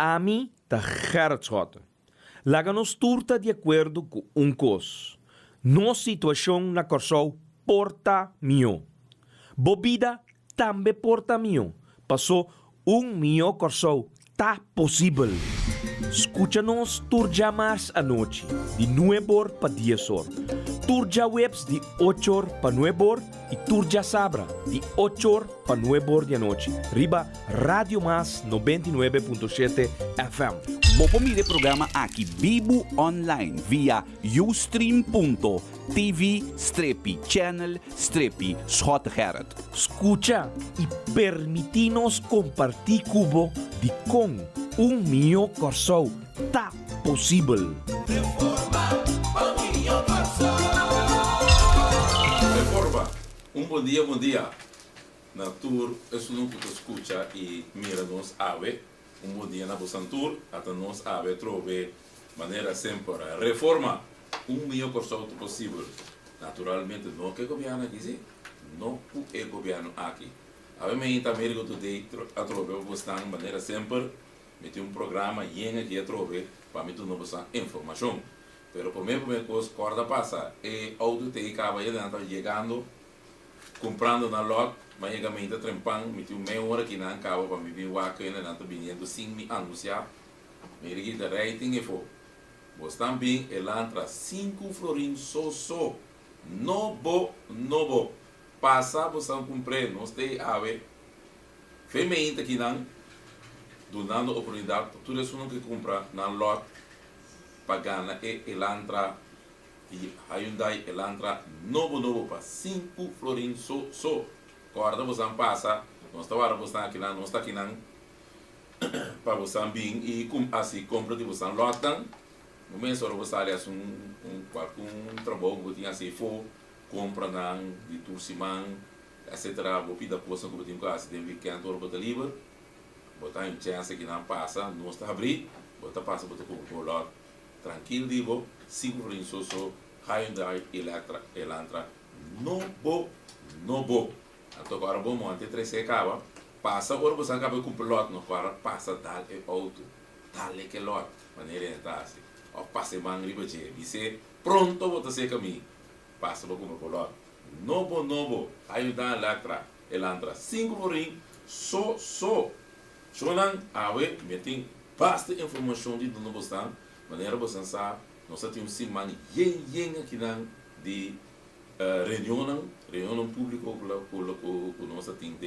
a mim tá Gerrit Schotten. Laga nos turta de acordo com coisa. Nossa situação na Corsol porta mio. Bobida também porta mio. Passou mio Corsol tá possível. Escucha-nos turja mais à noite, de 9 para 10 horas. Turja webs de 8 horas para 9 horas e turja sabra de 8 horas para 9 horas da noite. Riba Radio Mas 99.7 FM. Mopo mire programa aqui Bibo online via ustream.tv/channel/Schottengerrit. Escucha e permitinos compartir cubo de com mio Corsol tá possível. Reforma, bom dia. Na tour, isso nunca te escuta e mira nos ave. Bom dia na Bosantur, até nos ave trove maneira sempre. Reforma, mio Corsol tá possível. Naturalmente, não que o governo aqui, não o governo aqui. Obviamente, a América Today a trove de maneira sempre. Meti programa e aqui a trove para me tu não passar informação. Pero por mim, coisa corda passa e auto te acaba chegando, comprando na lot, mas chega me entra trempando, meti meia hora aqui na acaba para me vir o aqui na nanta vindo sem me anunciar. Me liguei da rating e foi. Você também ela entra 5 florins só. Novo. Passa você comprar, não tem ave. Feminina aqui não. Dando oportunidade para todas as pessoas que compram na lot pagana e Elantra e Hyundai Elantra novo para 5 florins só. Corda você passa, nós estamos aqui não está aqui não para você bem e assim compra de você lotam. No mês hora você aliás um trabalho que tinha assim for compra na de turciman etc. Vou pedir coisa que tem quase tem weekend hora para livre. Botar em chance que não passa, não está abrir, botar passa, botar com o lot. Tranquilo, digo, 5 florins só, Hyundai Elantra, novo. Então agora vamos manter 3 acaba, passa, agora você acaba com o lot, agora passa, dá-lhe auto, dá-lhe que lot, maneira de estar assim. Ou passa manga riba de dizer, pronto, vou ser caminho, passa, vou comprar o lot. Novo, Hyundai Elantra, 5 florins só. Sonan, awe, meting bastante informação de novo estão, maneira você sabe, nós temos semana yen aqui de reunião pública com nós tem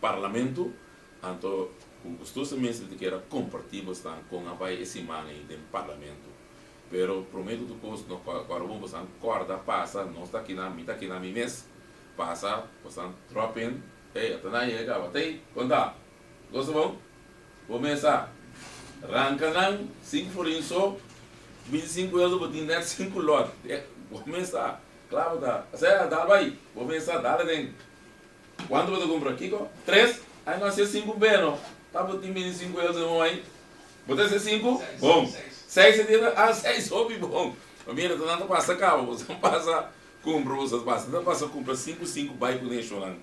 parlamento, então gostosamente de que era compartilhar com a vai semana de parlamento, pero prometo do coisa no agora vamos corda passa, nós está aqui na mês passa, você dropping, até na chega, até quando gosto bom? Vou começar. Ranca 5 florins só, 25 euros para ter 5 lotes. Vou começar. Claro, tá. Você dá vai. Vou começar, dá dentro. Quanto você compra aqui? 3? Aí nós temos 5 bem, não? Tá botando 25 euros não aí? Botar 5? Bom. 6 você tira? 6 sobe bom. Mira, tu não passa cabo, você não passa compra, você passa. Não passa compra 5 vai com deixo lá.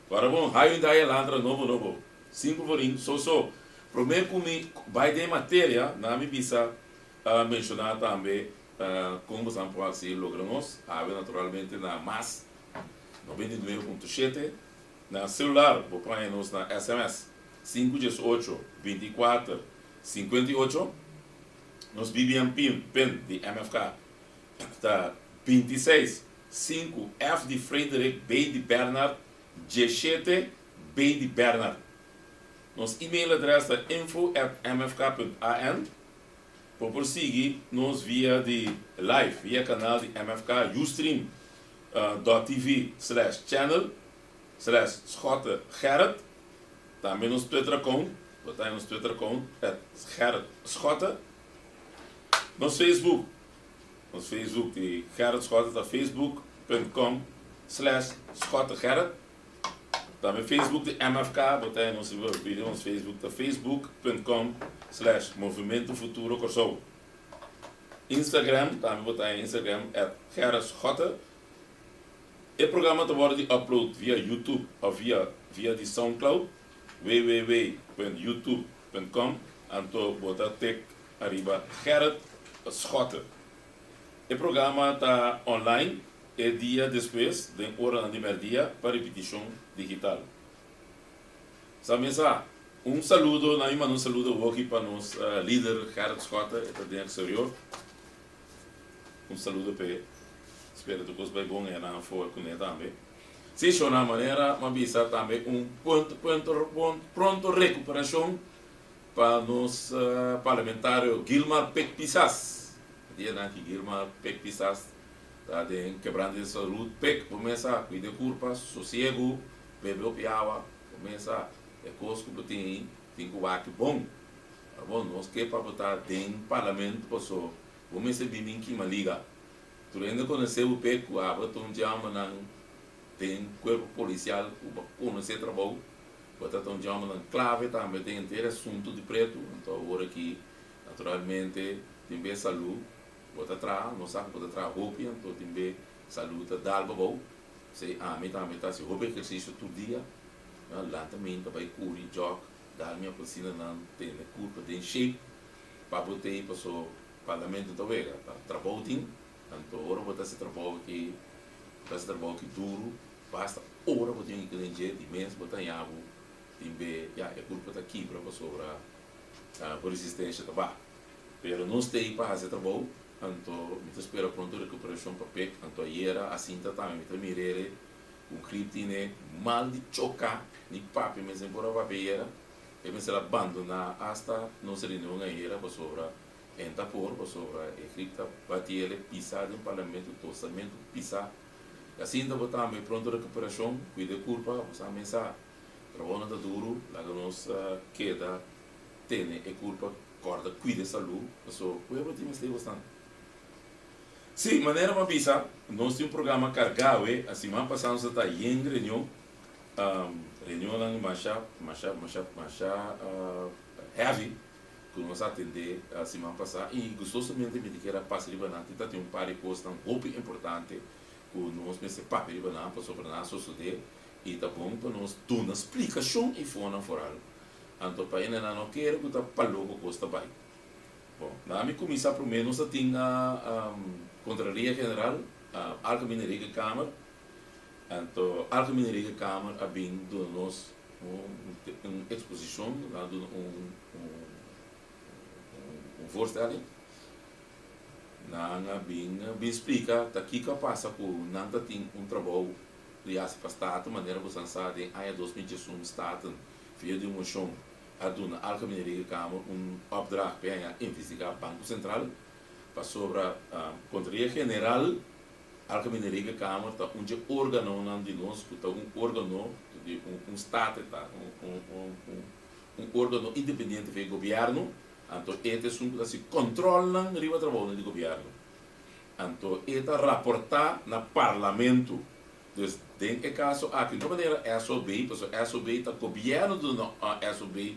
Agora bom, Hyundai Elantra novo. 5 florins só. Primeiro comigo, vai de matéria, na minha visa, mencionar também como você pode logramos, naturalmente na MAS 99.7, na celular, vou pôr nos na SMS 518 24 58, nos BBM PIN de MFK, está 26 5 F de Frederick, B de Bernard, G7, B de Bernard. Nosso e-mail adresse é info@mfk.an. Por prosseguir, nos via de live, via canal de MFK ustream.tv/channel/Schottengerrit. Também nos Twitter account, botar nos Twitter account Gerrit Schotten. Nos Facebook de Gerrit Schotten, da facebook.com/Schottengerrit. Também Facebook de MFK, botar nos vídeo no Facebook da facebook.com/Movimento Futuro Corsol. Instagram, também botar em Instagram @Gerrit Schotten. O programa está de upload via YouTube ou via de SoundCloud, www.youtube facebook.com, anto bota tek arriba Gerrit Schotten. O programa está online e dia depois, de hora de meio-dia, para repetição digital. Samesa, saludo, na ima um saludo aqui para nos líder Gerrit Schotten, está dentro do exterior. Saludo para espero que você vai bom e não for com ele também. Se isso na maneira, mas também pronto recuperação para nos parlamentário Gilmar Pek-Pisas. Dia que Gilmar Pek-Pisas está quebrando de saúde. Pek começa a cuidar curva, sossego, beber piawa, começa a coisa que tem que bom. Bom, nós que para botar dentro do parlamento, posso começa a vir aqui uma liga. Tu ainda conheceu o Pek, o abaton chama não tem corpo policial, o conhecer trabalho. Portanto, um dia clave também tem inteiro assunto de preto, então agora aqui, naturalmente, tem bem saúde, bota atrás, não sabe bota atrás roupa, então tem bem saúde, dá algo bom, se a mim também está se roupa exercício todo dia, lá também vai correr, joga, dá minha piscina não tem culpa, tem shape, para botar aí para o parlamento também, para trabalho tem, então agora bota esse trabalho aqui, esse trabalho aqui duro, basta hora botar em que de mês botar em água timbe é culpa da quebra sobre a resistência da barra. Pero não tem para fazer trabalho, então me espera pronto recuperação para PEC, então era assim também me mirere um criptine mal de chocar ni papi mas embora papiera e me será abandonar hasta não ser nenhum era para sobre enta por sobre a cripta bater pisar no parlamento totalmente pisar assim então também pronto recuperação cuida culpa você mensagem trabalho está duro, lá que nós queda tem é culpa corda cuida saúde, so o eu time está bastante. Sim, maneira uma pisa, nós temos um programa carregado, a semana passada nós está em reunião, reunião lá no Macha heavy, que nós atender a semana passada e gostosamente me que era passe de banana, tem um par de coisas muito importante, que nós pensamos papel de banana para sobre nós suceder. E tá bom para nós dar uma explicação e fora foral. Então, para ele não quer que tá para logo custa bem. Bom, na minha comissão primeiro nós temos a Contraria General, a Alcamineria Câmara. Então, a Alcamineria Câmara a bem do nós uma exposição, voorstelling. Na bem explica daqui que passa por não tem trabalho aliás, para Estado, maneira que você sabe, em 2021, Estado fez de moção a dona Alcamineria Câmara opdracht para investigar o Banco Central para sobre a Contraria General Alcamineria Câmara está um órgão de nós, está órgão de Estado, um órgão independente do governo, então este assunto se controla no trabalho do governo. Então, este raportar no Parlamento. Dus denk ik aan zo aqui, de maneira SOB, porque SOB está governo do SOB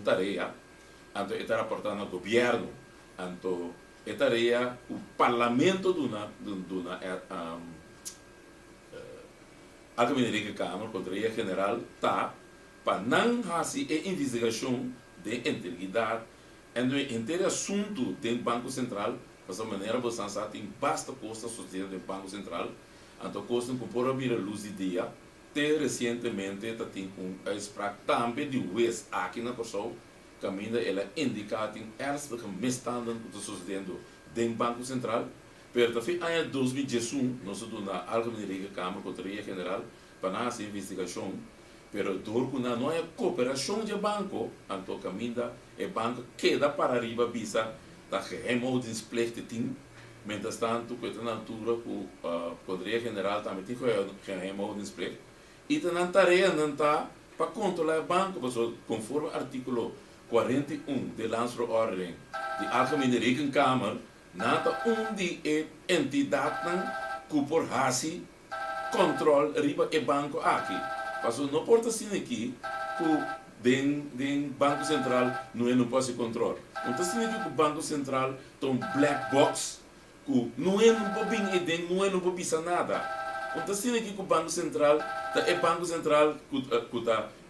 tarefa, então está reportando ao governo, então é tarefa o parlamento do a Câmara Câmara, Contraria General, tá para não fazer a investigação de integridade e do inteiro assunto do Banco Central, dessa maneira você tem basta custa social do Banco Central. Então, coisa que por abrir a luz de dia, recentemente tem spraak também de West aqui na Kosovo, que ainda ela indica que ernstige misstanden que estão sucedendo dentro do Banco Central, pero também em 2018 nós temos na Alcamineria Câmara, Contraria General, para nossa investigação, pero durante não é cooperação de banco, então caminha é banco queda para arriba visa da geheimhoudingsplicht tem. Mientras tanto, que na altura, o Contraria General também tem que geheimhoudingsplicht. E tem uma tarefa para controlar o banco, conforme o artículo 41 da Landsverordening de Alcamineria Câmara, nada onde a entidade que por hasi controle riba o banco aqui. Mas não pode ser aqui que o Banco Central não pode ser controle. Então, significa que o Banco Central tem um black box, que não pode pensar nada. Então, significa que o Banco Central é Banco Central que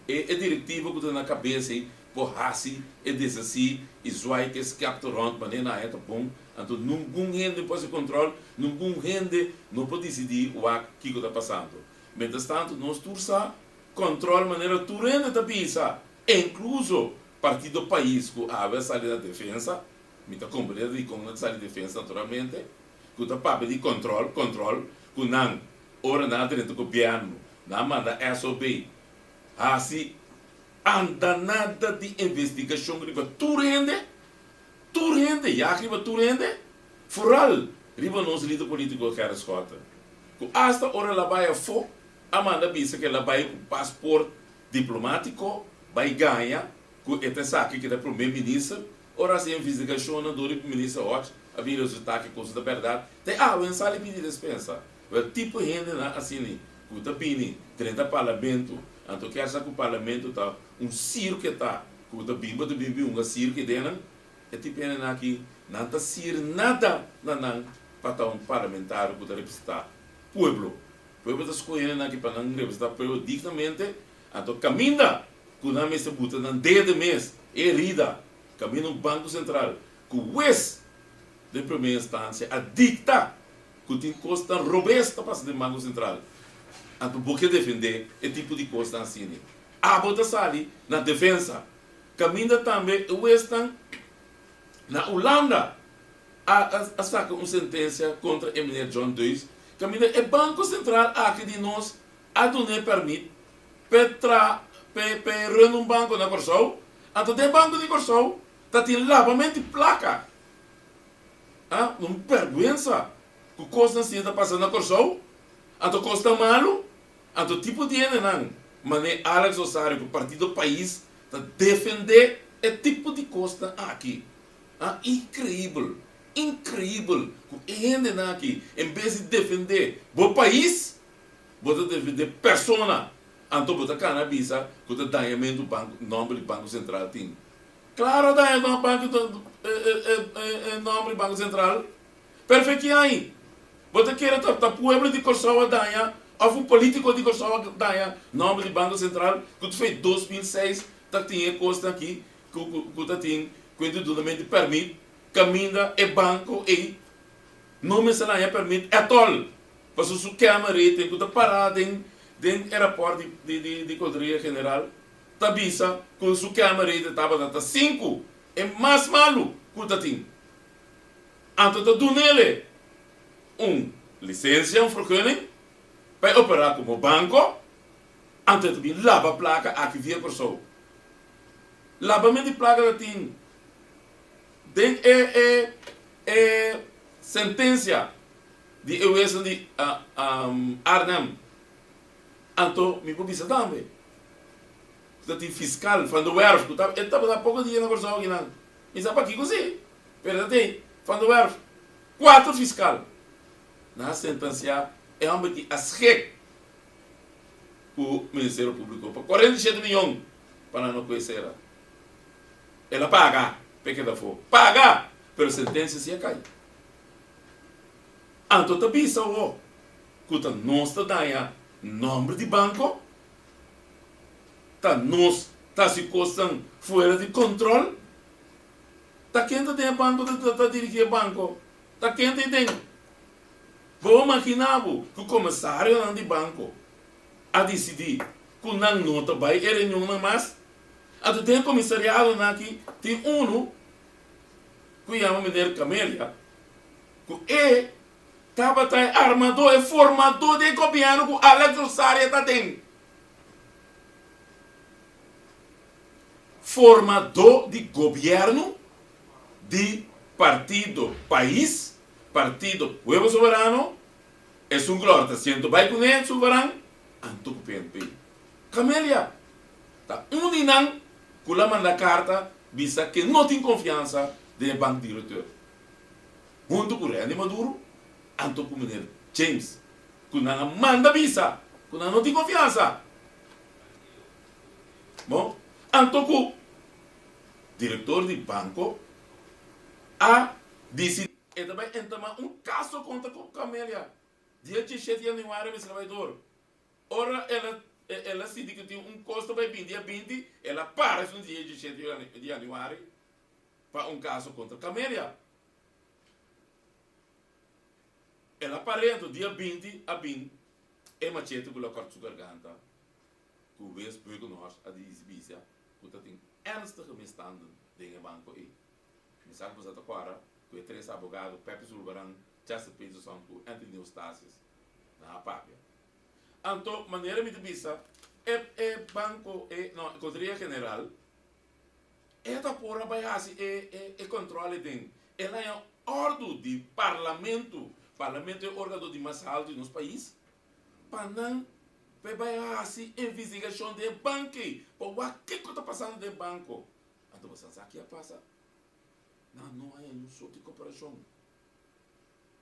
é diretivo que está na cabeça, por hasi e desasi e zoai que escapta rond maneira na eta bom então nenhum gente pode controle nenhum gente não pode decidir o que está passando mientras tanto nós tursa controle maneira turende da pisa incluso partido país que a saída da defesa mita compreende de como saída de defesa naturalmente que está para de controle que não ora nada dentro do governo não manda SOB assim anda nada de investigação riba turende já riba turende foral riba nos líder político que era escota que hasta ora lá vai a fo amanda bisa que ela vai com passaporte diplomático vai ganhar que esta saque que é primeiro-ministro ora se investigação do ministro hoje a vir resultado que coisa da verdade tem o sala pedir dispensa o tipo de gente assim que está pedindo dentro do parlamento então que acha que o parlamento está circo que está que está bimba do bimbi circo que dentro é tipo de aqui não está sir nada não para um parlamentar que está representar pueblo está escolhendo aqui para não representar pueblo dignamente então caminha que não me se buta não desde mês herida caminha no Banco Central que o West de primeira instância a dicta que tem costa robusta para o Banco Central então por que defender esse tipo de coisa assim a bota sali na defesa caminha também o West na Holanda a saca uma sentença contra Eminem John II caminha é Banco Central aqui de nós a donar permite para um banco na Corsol então tem banco de Corsol tá tem lavamento de placa não vergonha que coisa assim está passando na Corsol então costa malo então tipo de não mas Alex Osário que o partido do país está defender esse tipo de coisa aqui incrível que gente aqui em vez de defender o país você defender persona então você cannabis que o dañamento do banco nome do Banco Central tem claro dañamento do nome do Banco Central perfeito aí você quer o pueblo de Kosovo daña ou o político de Kosovo daña nome do Banco Central que fez 2006 tá tinha costa aqui que tá tinha quando totalmente permite caminha e banco e não me será permite é tol para sua câmara tem que estar parado em aeroporto de Codria General tabisa com sua câmara estava dando 5 é mais malo que tá tinha então tá do nele licença vergunning para operar como banco então também lava placa aqui via pessoa lavamento de placa da tinha sentença de euência de Arnhem então me pode dizer também que fiscal quando o erro ele estava há pouco dia na Corsol aqui não me sabe aqui assim pero tem quando o erro 4 fiscal na sentença é um que asrec o Ministério Público para 47 milhões para não conhecer ela paga pequena for paga pero sentença se cai então tá bisa o que tá nós tá daia nome de banco tá nós tá se costam fora de controle tá quem tá tem banco tá dirigir banco tá quem tem vou imaginar que o comissário de banco a decidir que não nota vai ele não mais então tem comissariado aqui tem que chama Mineiro Camélia que estava armador e formador de governo que Alex Osário está tendo formador de governo de partido país partido Pueblo Soberano é um glória sendo vai com ele soberano anto que PNP Camélia tá uninang kula manda carta bisa que não tem confiança do banco diretor junto com o René Maduro anto com o menino James que não manda bisa que não tem confiança bom anto com o diretor do banco a decidir e também entamar caso contra a Camélia dia 17 de janeiro Mr. Trabalhador ora ela ela se diz que tem custo vai vir dia 20, ela para um dia de janeiro para caso contra Camélia. Ela aparenta dia 20 a 20, é machete com a corte sua garganta, que o vez por nós a exibícia, que tem ernstige misstanden dingen banco aí. Me sabe você agora, que três advogados, Pepe Zulbaran, Chester Peterson, que Anthony Eustaces, na papia. Então, maneira me debisa, banco, não, Conselheria General, da porra vai assim, controle de, ela é ordem de parlamento é o órgão de mais alto nos países, para não vai assim, investigação de banco, para o que está passando de banco. Então, você sabe o que passa? Não é um só de cooperação.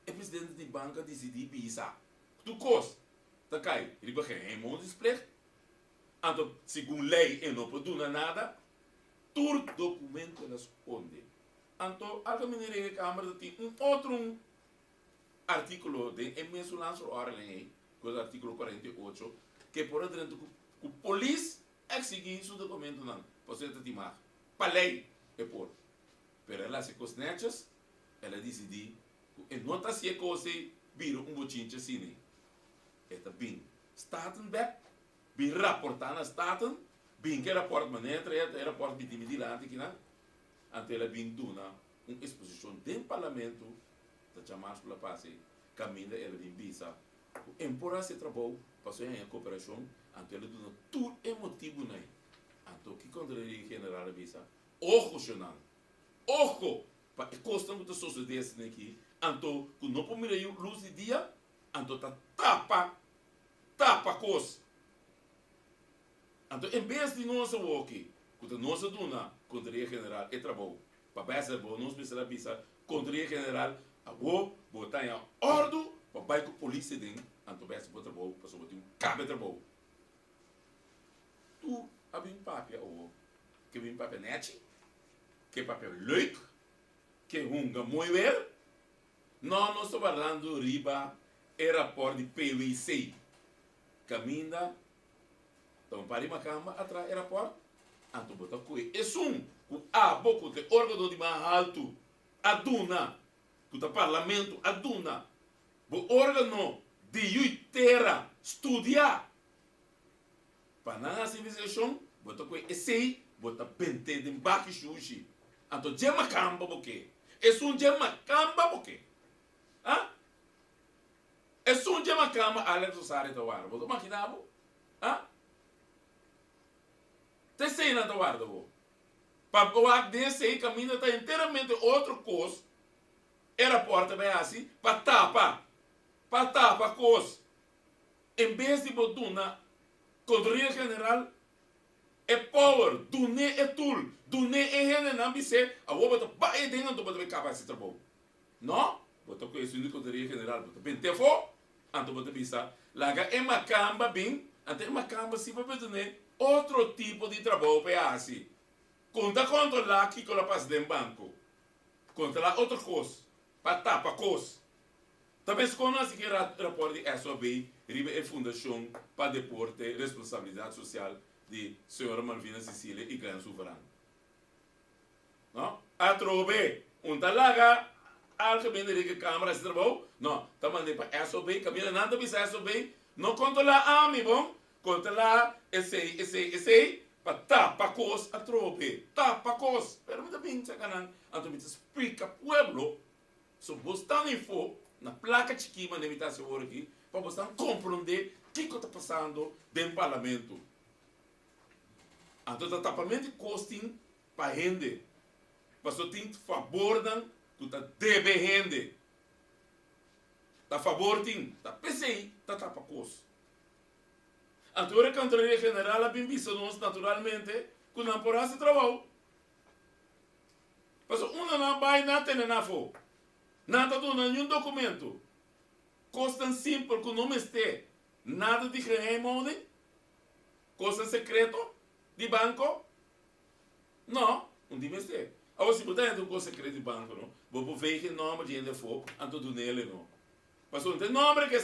O presidente de banca decidiu pisar. Tu costa. Tá cai, ele vai ganhar um monte de explico. Então, segundo lei, ele não pode dar nada. Todo documento ele esconde. Então, a Câmara Câmara tem outro artículo de emissão lanço ordem, que é o artículo 48, que por dentro que a polícia exigir esse documento não. Você tem que tomar. Para lei, é por. Pero ela se cosnechas, ela decidiu que não está se coisa vira bochinche assim. Eta bem, staten back, bem rapportar na staten, bem que rapport maneira, rapport de timidilante que não, ante ela bem duna uma exposição dentro do parlamento, da chamada pela passe, caminha ela bem bisa, empora se trabalho, passou em cooperação, ante ela duna tudo é motivo não, ante o que Conselheria General bisa, ojo senão, ojo, para custa muito sociedade aqui, ante que não pode mirar luz de dia, ante tapa coisa. Então, em vez de nós aqui, quando nós duna Conselheria General é trabalho, para essa boa nós precisamos pensar Conselheria General a boa botar em ordem para vai com a polícia dentro, então essa boa trabalho para só botar cabe trabalho. Tu abre papel ou que vem papel net, que papel leuk, que hunga muito ver, não estou falando riba é rapport de PwC. Caminha, então para uma cama atrás é rapport, então bota coi. É pouco de órgão de mais alto, aduna, que o parlamento aduna, o órgão de oitera estudar, para não essa investigação, bota coi. Sei, bota pente de embaixo sushi, então jema camba porque, jema camba porque, ah? É só uma cama Alex Osari da Guarda. Você imaginava? Ah? Tem cena da Guarda. Para o acto desse aí, caminho está inteiramente outro coisa. Era a porta bem assim, para tapar a coisa. Em vez de botar na Conselheria General, é power, dune é tool, dune é rende não ser, a outra bota vai dentro do botar capa esse trabalho. Não? Botar com isso no Conselheria General, botar bem tefo. Anto você pensa, laga é uma camba bem, até uma camba se vai fazer outro tipo de trabalho para assim. Conta lá aqui com a paz de banco, conta lá outra coisa, para tapar coisa. Talvez quando nós que rapport de SOB, ribe a Fundação para Deporte e Responsabilidade Social de Senhora Malvina Cecília e Gran Soberano. Não? A trove, laga algemene de câmara se trabalhou, não, tá mandando para SOB, caminha nada bisa SOB, não conta lá a mim, bom, conta lá esse, para tapa cos a trope, tapa cos, pero me também sacanan, então me explica pueblo, so bostan info na placa chiquima de imitação aqui, para bostan compreender o que está passando dentro do parlamento. Então, o tapamento de costing para rende, para só tem favor tu deve rende. Tá favor tim, tá PCI, tá tapa coisa. A tua Conselheria General a bem visto nós naturalmente que não por esse trabalho. Mas uma não vai nada tem na fo. Nada do nenhum documento. Costa simples que não este. Nada de remote. Costa secreto de banco. Não, não de este. Agora, se você tem um secreto de banco, não, vou ver que nome de ainda for, anto do nele, não. Mas não tem nome que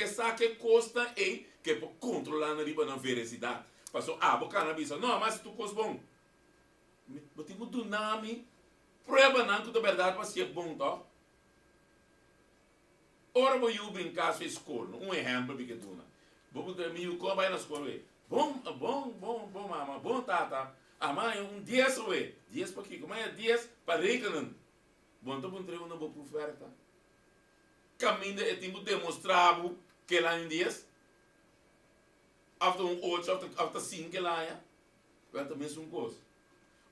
saque custa em que por controlar na riba na veracidade. Passou, cannabis, não, mas tu custa bom. Mas tem muito nome, prova não que a verdade para ser bom, tá? Ora, eu vou em casa escola, exemplo que tu não. Vou ter meu como vai na escola, bom, mama, bom tata. A mãe 10 ué, 10 para aqui, como é 10 para regalar. Bom, tu treino não vou oferta. Caminho é tempo demonstrado que lá em 10. After 8, after 5 lá é. Vai também ser coisa.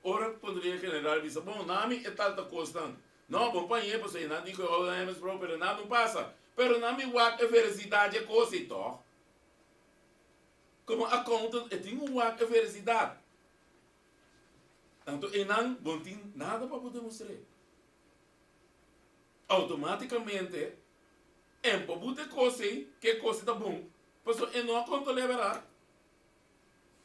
Ora, poderia generar dizer, bom, nome é tal coisa. Não, bom, pai, é você não digo o nome próprio, nada não passa. Pero nome é veracidade é coisa e tó. Como a conta é tem é veracidade. Então, e não, bom, tem nada para poder mostrar. Automaticamente, em poder coisa que coisa tá bom. Porque e não conta levará.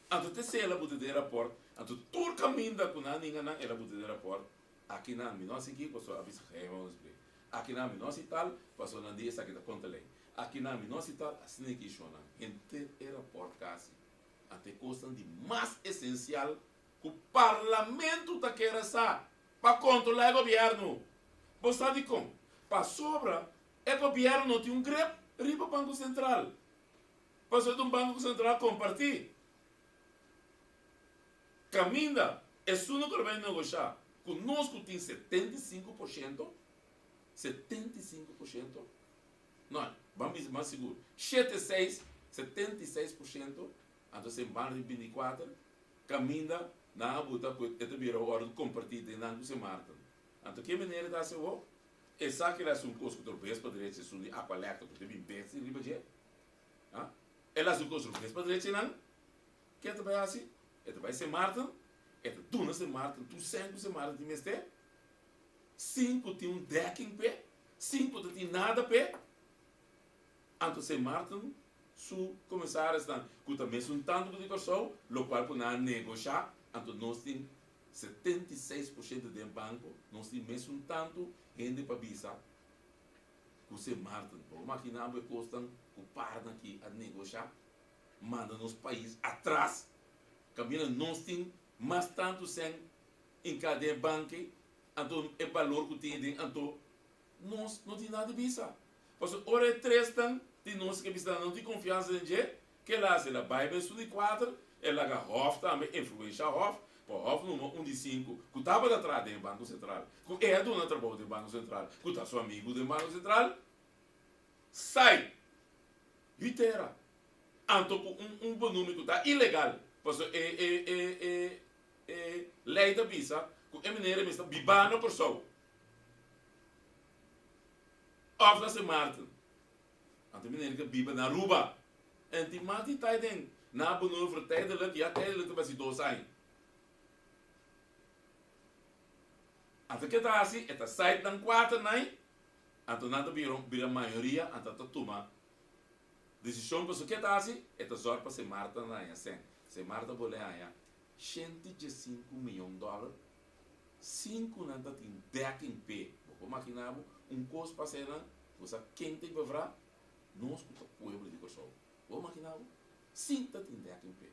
Então, te sei ela poder rapport. Então, todo o caminho da cuna ninguém não ela poder rapport. Aqui não, me não sei que, porque a vez que vamos ver. Aqui não, me não sei tal, porque não diz aqui da conta lei. Aqui não, me não sei tal, assim que chama. Entre o rapport quase. Até coisa de mais essencial que o parlamento está querendo saber para controlar o governo. Você sabe como? Para sobra, o governo não tem grep riba Banco Central. Passou de Banco Central compartilhar. Caminda, é só no que vai negociar. Conosco tem 75%. 75%. Não, vamos mais seguro. 76%. Então, se vai 24%. Caminda, na abuta, que vira a hora de compartilhar na se marca. Então, que maneira dá se vou? E sabe que é um custo que talvez poderia ser um acolhecto, porque tem bem se riba de. Ela é um custo que poderia ser não? Que vai assim? Vai ser Martin, tu não se Martin, tu sempre se Martin de mestre. 5 tem deck em pé, 5 não tem nada pé. Então se Martin, su começar a estar, que também são tanto de pessoas, o qual por não negociar, então nós temos 76% do banco, nós temos mesmo tanto gente para visar. Que se Martin, por imaginar que custam, que param aqui a negociar, manda nos países atrás. Caminha nós temos mais tanto sem em cada banco, então é valor que tem, então nós não tem nada de visa. Porque hora 3 de nós que não tem confiança em gente, que lá se ela vai bem de 4, ela a Hof também influencia Hof, por Hof número 1 de 5, que estava atrás do Banco Central, que é do trabalho do Banco Central, que está seu amigo do Banco Central, sai, litera, então um bom número que está ilegal. Pois lei da visa, que é maneira de estar bibando por só. Ofta se Martin. Ante maneira que biba na ruba. Ante mati tai den. Na bono voor tijdelijk, ja tijdelijk was hij doos zijn. Ante que tá assim, esta site dan 4 nai. Ante nada vira maioria, ante tá toma. Decisão para o que tá assim, esta sorte para se Martin nai assim. Se Marta Boleia, 105 milhões de dólares, 5 não tem 10 em pé. Vou imaginar custo para ser, você quem tem para virar, nós que o povo de Kosovo. Vou imaginar 5 tem 10 em pé.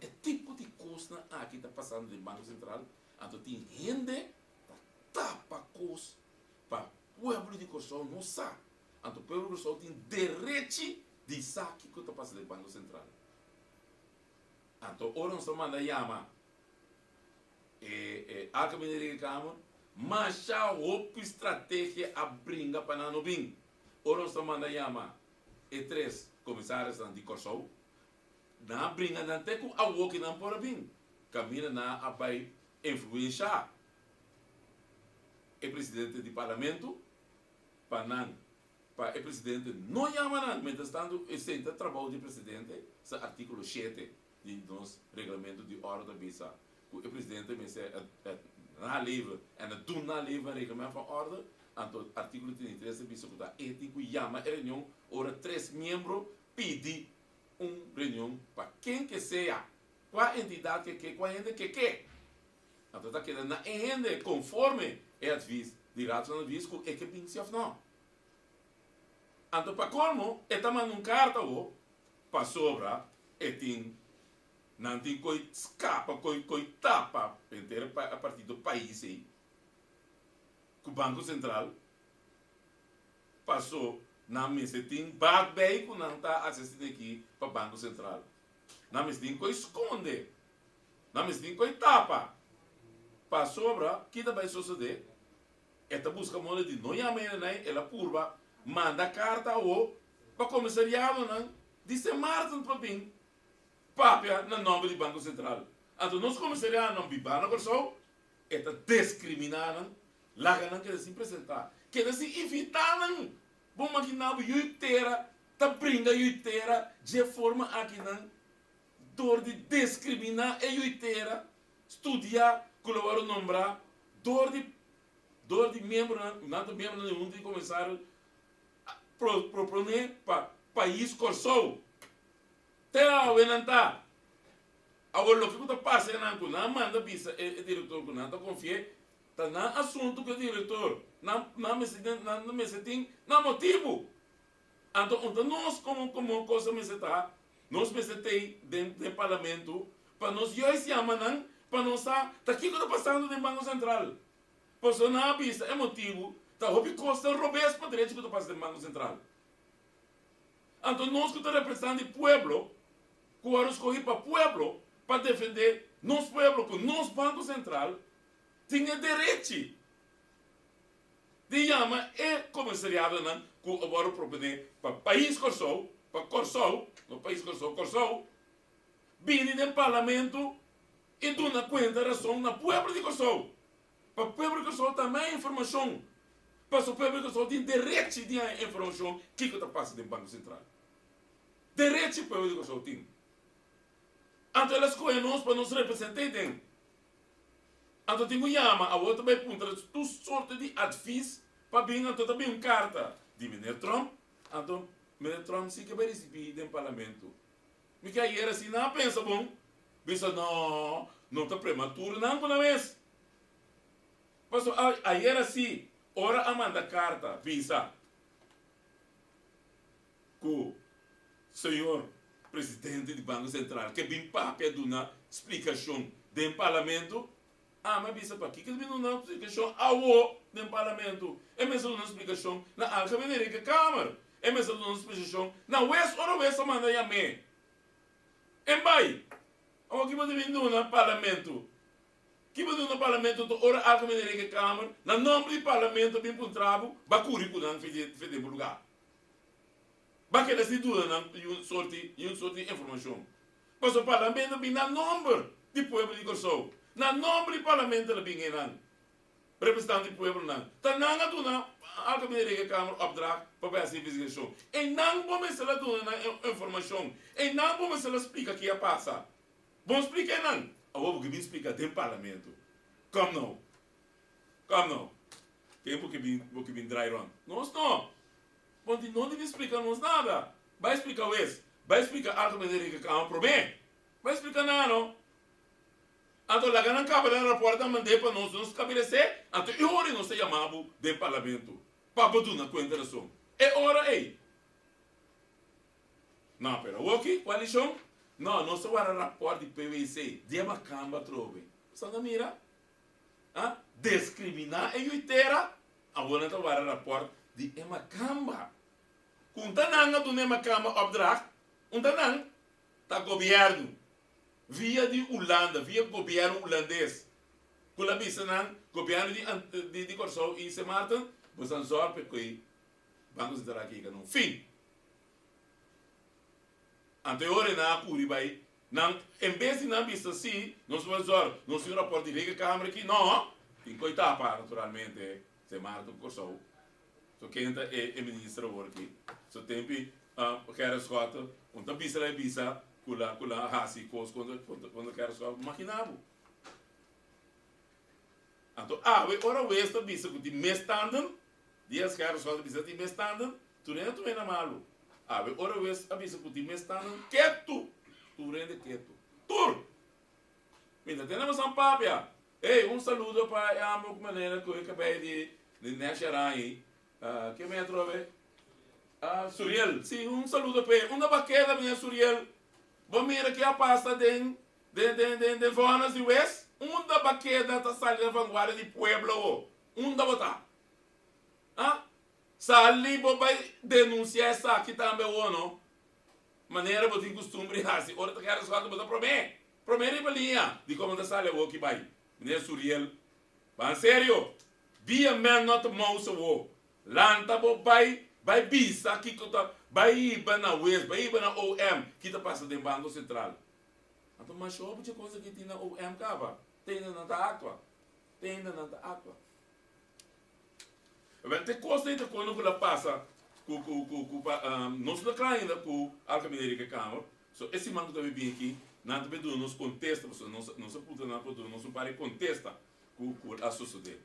É tipo de custo aqui está passando do Banco Central, então tem gente para tapar custo para o povo de Kosovo não sabe. Então o povo de Kosovo tem direito de saber o que está passando do Banco Central. Então, ora nós estamos a chamar a caminharia de cama, mas já houve estratégia a brincar para não vir. Ora nós estamos a chamar 3 comissários de Kosovo, na brinca não tem com a que não pode vir. Caminha na a vai influenciar o presidente do parlamento para não. Para o presidente não chama nada, mas estando o trabalho do presidente, esse artigo 7 de nosso regulamento de ordem da visa. O presidente me disse, na livre, e na livre, regulamento de ordem, então, artigo 33 da visa, que é ético, chama a reunião, ora 3 membros, pede reunião para quem que seja, qual entidade que, qual gente que. Então, está querendo, na gente, conforme é a visa, de rato na visa, é que pince ou não. Anto para colmo, eta manda um carta o para sobra, etin não tem coi escapa, coi tapa inteira a partir do país aí. Que o Banco Central passou na mesa tem bagbei que não está assistindo aqui para o Banco Central. Na mesa tem coi esconde, na mesa tem coi tapa. Para sobra, que também sucede? Esta busca moeda de não é nem ela curva, manda carta ou para o comissariado não, disse Martin para mim, papia no nome do Banco Central. Então nós comissariado não bibana por só, esta discriminaram, lá não quer se apresentar, quer se evitar não, bom maquinar o inteira, tá brinca inteira, de forma aqui não, dor de discriminar a inteira, estudar, colaborar, nombrar, dor de membro, não de membro nenhum de começar a proponer para país corsou. Até a venanta. Agora o que está passando não manda bisa o diretor que não está confia, está na assunto que o diretor não me sentem na motivo. Então nós como coisa me está, nós me setei dentro do parlamento para nós hoje se amanhã para nós tá aqui que está passando no Banco Central. Por isso não bisa é motivo, tá hobby costa robes para direito que está passando no Banco Central. Então nós que estamos representando o povo, que vamos escolher para o povo, para defender nosso povo, que o nosso Banco Central tinha direito de chamar e comissariado não, que agora proponer para o país Corsou, para Corsou, no país Corsou, vindo no parlamento e dando conta razão na povo de Corsou. Para o povo de Corsou também informação. Para o povo de Corsou tem direito de informação que está passando no Banco Central. Direito para o povo de Corsou tem. Então elas escolhem nós para nos representarem. Então tem que chamar a outra vai apontar tu sorte de advice para vir então também uma carta de Mr. Trump. Então Mr. Trump se que vai receber no parlamento. Me que aí era assim, não pensa bom. Pensa não está prematuro não na vez. Mas aí era assim, ora a manda carta, pensa que o senhor presidente do Banco Central, que bem papel de uma explicação do parlamento, mas pensa para aqui que não dá uma explicação do parlamento, é mesmo uma explicação na Alcâmara da Câmara, é mesmo uma explicação na West ou West a manda a mim. E vai, aqui vai vir no parlamento, que vai vir no parlamento, ora a Alcâmara da Câmara, na nome do parlamento, bem para trabo, bacuri por não fazer lugar. Porque eles não dão uma sorte de informação. Mas o parlamento vem na nome do povo de Corsou. Na nome do parlamento ele vem não. Representante do povo não. Então não há duna a Câmara da Câmara opdrag para fazer investigação. E não vamos ela duna informação. E não vamos ela explicar o que passa. Vamos explicar não. Agora que explica do parlamento. Como não? Como não? Tempo que vem dry run. Nós não. Porque não deve explicar-nos nada. Vai explicar o ex. Vai explicar a Câmara da Câmara para bem. Vai explicar nada, não. Então, lá não cabe na porta mandei para nós nos estabelecer. Então, eu hora não se chamava do parlamento. Para botar na conta da som. É hora aí. Não, pero o que? Qual é o não, não se vai rapport de PVC. De uma camba trove. Você não mira? Discriminar é inteira. Agora não vai rapport de uma camba. Kung tanang do uma camba opdrag, tanang tá governo via de Holanda, via governo holandês. Kula bisanan governo de Corsou e Sint Maarten, bosan zor pe koi Banco Central aqui não fim. Anterior na curi vai, não em vez de não bisa assim, nós vamos zor, nós vamos rapport de liga câmara aqui, não, tem coita para naturalmente Sint Maarten Corsou. So quem é ministro agora aqui. So tempo quero escutar, bisa kula hasi kos quando quero escutar maquinavo. Então ora o esta bisa que de mestanden, dias quero escutar bisa de mestanden, tu nem na malu. Ora o esta bisa que de mestanden, quieto, tu rende quieto. Tur. Ainda temos um papia. Ei, saludo para a minha maneira que eu acabei de nascer aí. Que me trove? Suriel, sim, um saludo para uma baqueta minha Suriel. Bom, mira que a pasta de Vanas de West, da baqueta está saindo da vanguarda de Pueblo, da botar. Sali, vai denunciar essa aqui também, ou não? Maneira, vou ter costume, assim, ora, tu queres falar, vou prometer. Prometer para linha, de como está saindo, que vai. Né, Suriel? Mas, sério, be a man, not a mouse, Lanta, vai bisa, aqui, vai ir na West, vai ir na OM, que está passando em Banco Central. Então, mas só porque coisa que tem na OM, cava, tem na água. Tem coisa ainda quando ela passa, não se declara ainda com a Alcamineira Câmara, esse manco também vem aqui, não também nos contesta, não se puta não pode, não se pare contesta com a sociedade,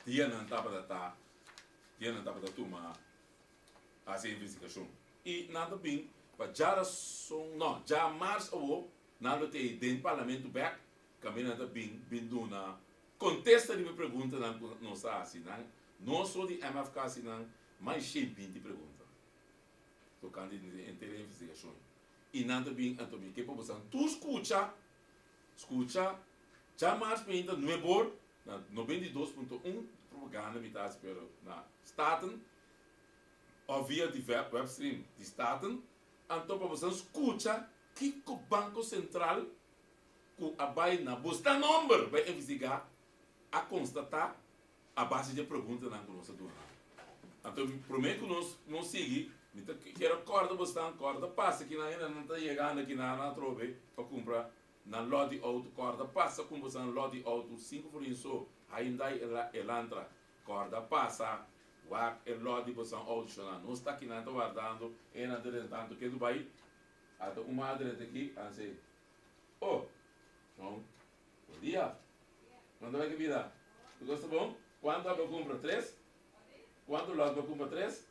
dia não estava da turma essa investigação e nada bem, para já março ou nada tem dentro parlamento back, caminho nada bem na contesta de pergunta não está assim, não só de MFK assim, mas cheio de pergunta. Tocando em investigação. E nada bem, então, que população, tu escuta, já mais bem, não é bom, 92.1 propaganda, vitais, pero na Staten, ou via de webstream de Staten, então, a população escuta que o Banco Central, que a Baina, busca número, vai investigar, a constatar a base de pergunta na nossa dúvida. Então, prometo que nós seguimos, quero corda passa que ainda não está chegando aqui na trove para comprar na lodi auto corda passa como você na lodi auto 5 por isso ainda elantra corda passa o lodi você auto não está aqui não está guardando e não está tanto que do vai até uma adresse aqui assim bom dia quando vai que vida tu gosta bom quando eu compro 3 quando logo eu compro 3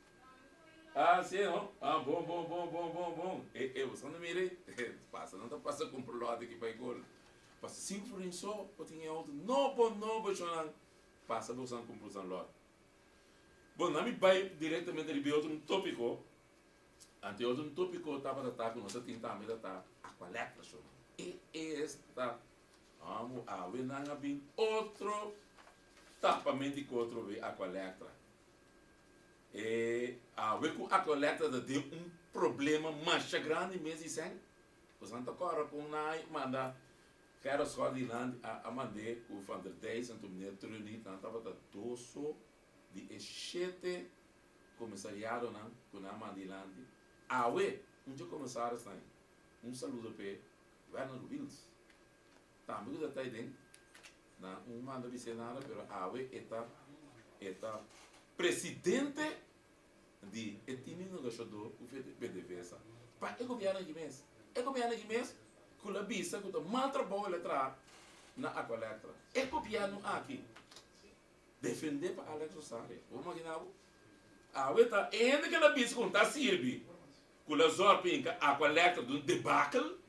sim, não? Bom. Você não mire, passa, não está passando com o lado aqui para o gol. Passa 5 por só, eu tinha outro, não, não, passa você com o lado. Bom, não me vai diretamente de outro tópico. Ante outro tópico, estava a estar com nossa tinta, mas está a coleta, e esta, vamos a ver, não há outro tapamento que outro vê a coleta. A coleta tem problema mais grande mesmo sem o Santa Cora com nai manda quero só de lá a mandar o Van der Deis então me truni estava da doso de 7 comissariado não com a mandilande onde começar está saludo para Werner Wills tá muito da dentro na manda de nada pero eta presidente de etimino gastador o PDVSA para o governo de mês com a vista com o mal trabalho letra na Aqualectra o governo aqui defender para Alex Rosário vamos imaginar está ainda que a vista com tá sirve com a zorpinca Aqualectra do debacle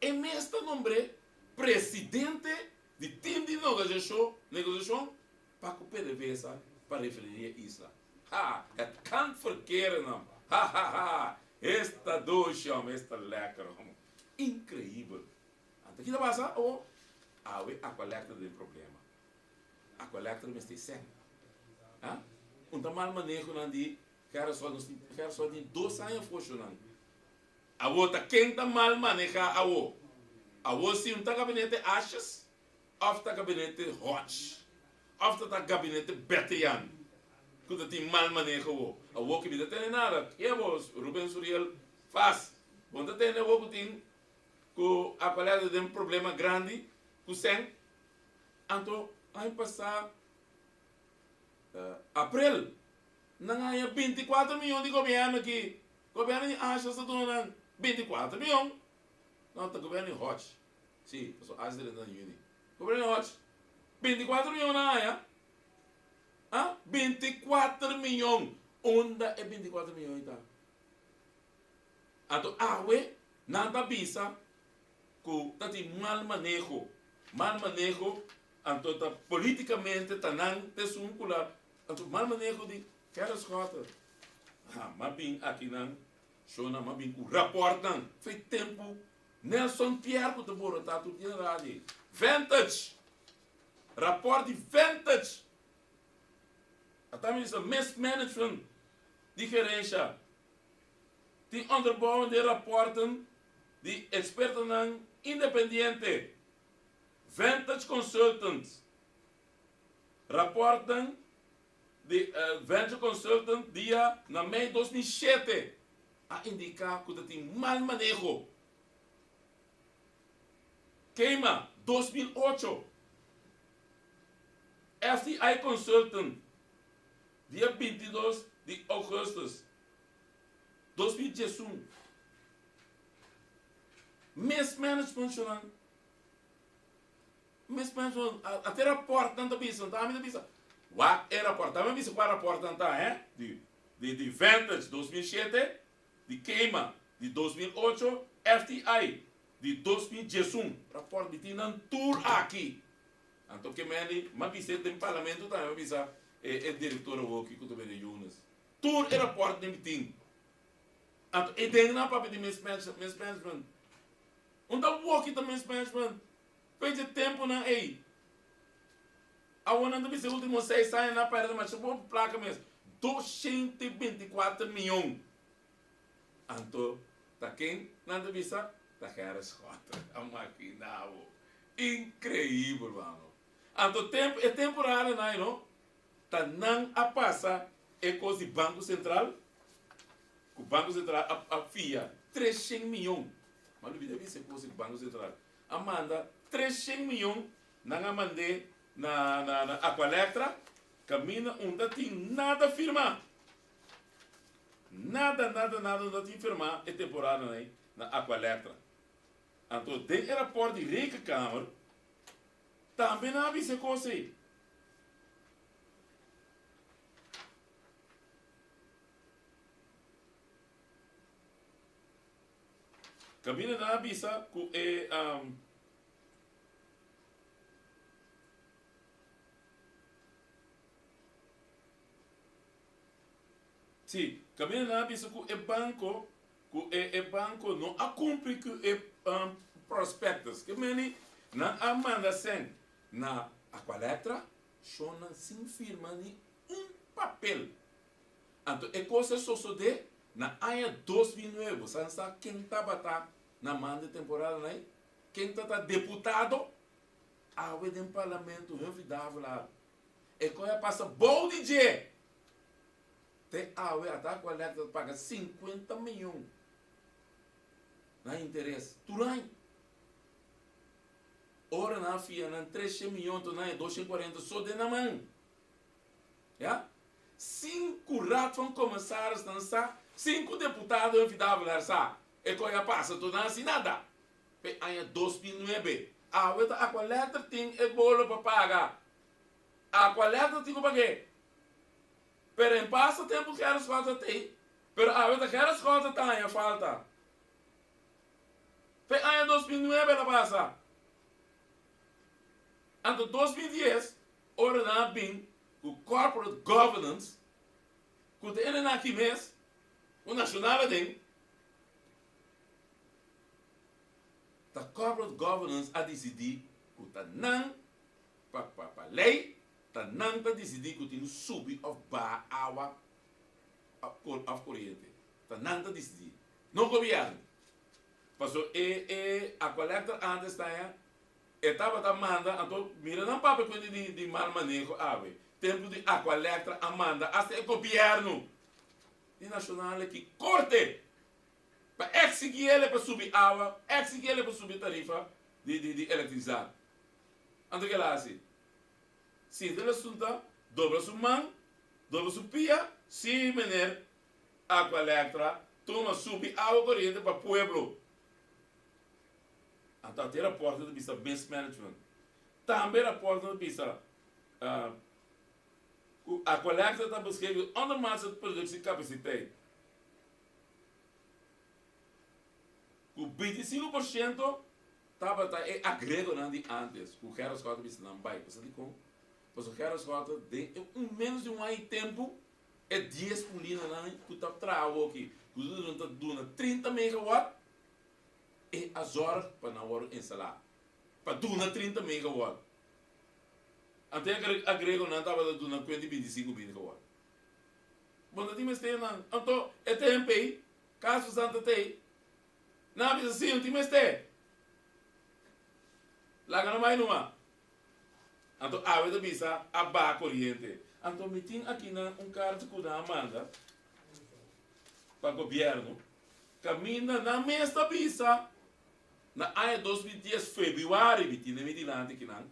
é mesmo nome presidente de time de negociação para o PDVSA para referir a isso. Het kan verkeren não. Esta doce, esta lekker. Incrível. Então, o que passa? A coleta tem problema. A coleta não está sem. Mal manejo não de quero só de 2 anos funcionando. A outra quem tá mal maneja a outra se não tá gabinete Ashes, ou tá gabinete Hodge. After dat gabinete Bettian. Quando tem mal manejo, a woke vida tem nada. E vos, Rubén Suriel, faz. Quando tem a woke tem com a coleta de problema grande, com sem. Então, aí passar abril, não há 24 milhões de governo aqui. Governo acha que está 24 milhões. Não, está governo Hodge. Sim, eu sou Asdre da Uni. Governo Hodge. 24 milhões na área. 24 milhões. Onde é 24 milhões? Então, nada bisa que tem mal manejo Então, tá, politicamente, tá não desvincular. Então, mal manejo de queres rota. Mas bem, aqui não, chona, mas bem, o rapport não. Foi tempo, Nelson Pierre, que te tá tudo em rádio. Vintage. Rapport de vintage. Até mesmo, mismanagement, diferença. Die onderbouwen de rapporten die experten independente, Vantage Consultants, rapporten de Vantage Consultant dia na mei 2007 a indicar que tem mal manejo. Queima 2008, FTI Consultant dia 22 de agosto 2011. Mismanagement chorando. Mismanagement. Até rapport não tá pensando, tá? Não pensa. What é rapport? Tá? Não pensa qual rapport não tá, hein? De Vantage 2007, de Queima de 2008, FTI de 2011. Rapport de Tinan Tour aqui. Então que meni, mas pensa tem parlamento também, mas pensa é diretor aqui que tu vê de Yunus. Tour é rapport de meeting. Então, e tem na papel de mismanagement. Onde o work de mismanagement? Pede tempo na ei. A uma não deve ser último 6 anos na parede, mas vou placa mesmo. 224 milhões. Então, tá quem? Não deve ser? Tá Harris Rota. A máquina. Incrível, mano. Então, tempo, é temporário, não? Tá não a passar. É coisa de Banco Central. O Banco Central afia 300 milhões. Mas não deve ser coisa do Banco Central. Amanda 300 milhões na mandei na Aqualectra. Camina onde tem nada firmar. Nada onde tem firmar é temporário aí na Aqualectra. Então, tem aeroporto de Rica Câmara. Também não há essa coisa aí. Camina na Abissa que é sim, camina na Abissa que é banco não a cumprir que é prospectus que meni na Amanda sem na Aqualetra chona sem firma nem papel. Então é coisa só de na ano 2009, você sabe quem estava na manda temporada, né? Quem está deputado, a do parlamento, envidável lá. E quando passa bom dia, tem a até coleta paga 50 milhões. Não há interesse. Tudo ora na FIA, não 300 milhões, não é 240 só de na mão. Já? 5 ratos vão começar a dançar. 5 deputados envidavam lá, e quando passa, tu não assim nada. Em 2009, a coleta tem o bolo para pagar. A coleta tem que pagar. Pero em passa tempo que as coisas tem. Pero a outra que as coisas tem a falta. Em 2009 ela passa. Em 2010, ora não bem o corporate governance, que tem aqui mesmo. O nacional tem a corporate governance a decidir que está não para lei, está não para decidir que tem subir ou baixar água a corrente. Está não para decidir. Não governo. Passou a coleta antes está etapa da manda, então mira não para coisa de mal manejo água. Tempo de a coleta a manda até o governo. E nacional que corte para exigir ele para subir água, exigir ele para subir tarifa de eletricidade. Então que lá assim, se ele assunta, dobra sua mão, dobra sua pia, se mener água elétrica, toma subir água corrente para o pueblo. Então tem a porta do vista mismanagement. Também a porta do vista a coleta está buscando onde mais de produção e capacidade. O 25% tava tá é agrego não de antes o quero as coisas não vai você de com mas o quero as coisas de menos de um ano tempo é 10 polina não que tá travo aqui que não tá dando 30 megawatt e as horas para não hora instalar para duna 30 megawatt até agrego não tava dando 25 megawatt bom não tinha este não então é tempo aí caso santa tem não precisa sim não tinha este lá não mais numa então a vida bisa a ba corriente então me tem aqui na carta que a manda para o governo caminha na mesma bisa na ano 2010 fevereiro me tem medilante que não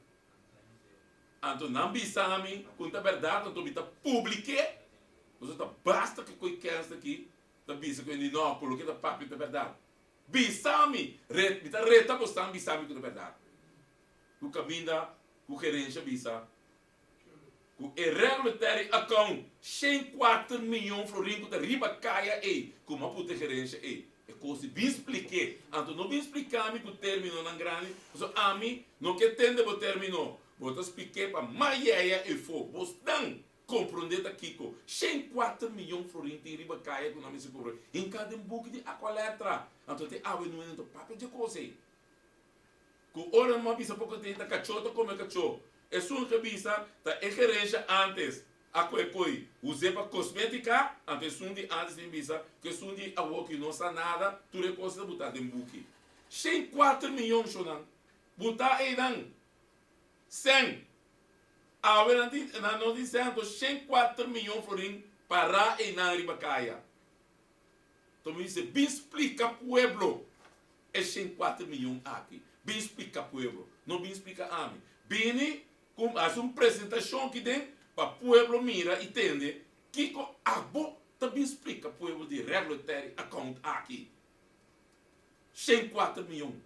então não bisa a mim conta verdade então me tá publique você tá basta que coi quer aqui tá bisa que ele não coloque da papo da verdade bisa a mim me tá reta postando bisa a mim com a verdade o caminho o gerência bisa o irregular account 104 milhões florinho da riba caia e como a puta gerência e coisa bem expliquei então não bem explicar me que o término não grande so a mim não que tende o término vou te expliquei para maia e for vos dan compreender aqui com 104 milhões florinho de riba caia com nome se cobre em cada book de aqua letra então tem a no ento papel de coisa com hora uma bisa pouco tenta cachorro como cachorro é só uma bisa tá é gerência antes a coi usei para cosmética antes um de antes de bisa que são de a que não sa nada tu recosta botar de book 104 milhões chonan botar aí não 100 a ver não dizendo 104 milhões florim para e na ribacaia então me diz bem explica pueblo é 104 milhões aqui bem explica pueblo não bem explica a mim bem como faz uma apresentação que tem para pueblo mira e entende que a bo também explica pueblo de regulatory account aqui 104 milhões